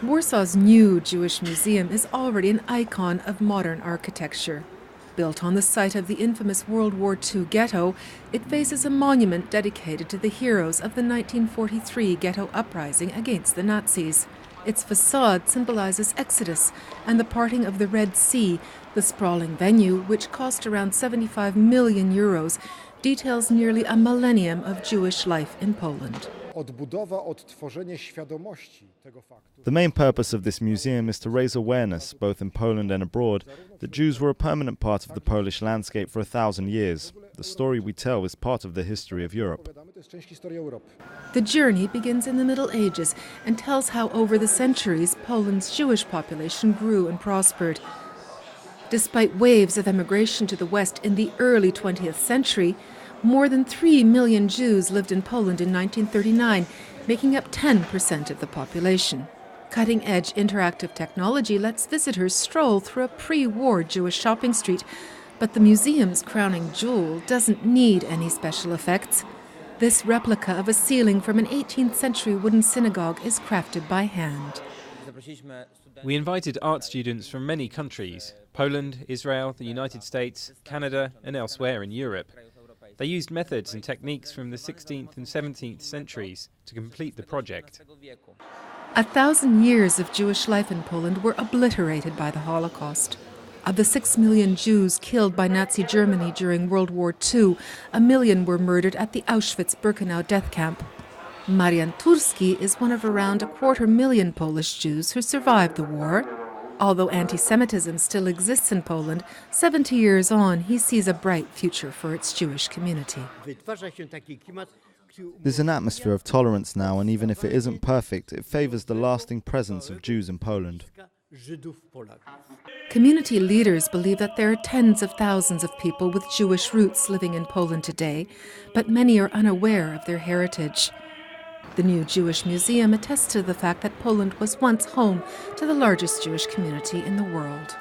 Warsaw's new Jewish museum is already an icon of modern architecture. Built on the site of the infamous World War II ghetto, it faces a monument dedicated to the heroes of the 1943 ghetto uprising against the Nazis. Its facade symbolizes Exodus and the parting of the Red Sea. The sprawling venue, which cost around 75 million euros, details nearly a millennium of Jewish life in Poland. The main purpose of this museum is to raise awareness, both in Poland and abroad, that Jews were a permanent part of the Polish landscape for 1,000 years. The story we tell is part of the history of Europe. The journey begins in the Middle Ages and tells how over the centuries Poland's Jewish population grew and prospered. Despite waves of emigration to the West in the early 20th century, more than 3 million Jews lived in Poland in 1939, making up 10% of the population. Cutting-edge interactive technology lets visitors stroll through a pre-war Jewish shopping street, but the museum's crowning jewel doesn't need any special effects. This replica of a ceiling from an 18th century wooden synagogue is crafted by hand. We invited art students from many countries: Poland, Israel, the United States, Canada, and elsewhere in Europe. They used methods and techniques from the 16th and 17th centuries to complete the project. 1,000 years of Jewish life in Poland were obliterated by the Holocaust. Of the 6 million Jews killed by Nazi Germany during World War II, 1 million were murdered at the Auschwitz-Birkenau death camp. Marian Turski is one of around 250,000 Polish Jews who survived the war. Although anti-Semitism still exists in Poland, 70 years on, he sees a bright future for its Jewish community. There's an atmosphere of tolerance now, and even if it isn't perfect, it favors the lasting presence of Jews in Poland. Community leaders believe that there are tens of thousands of people with Jewish roots living in Poland today, but many are unaware of their heritage. The new Jewish museum attests to the fact that Poland was once home to the largest Jewish community in the world.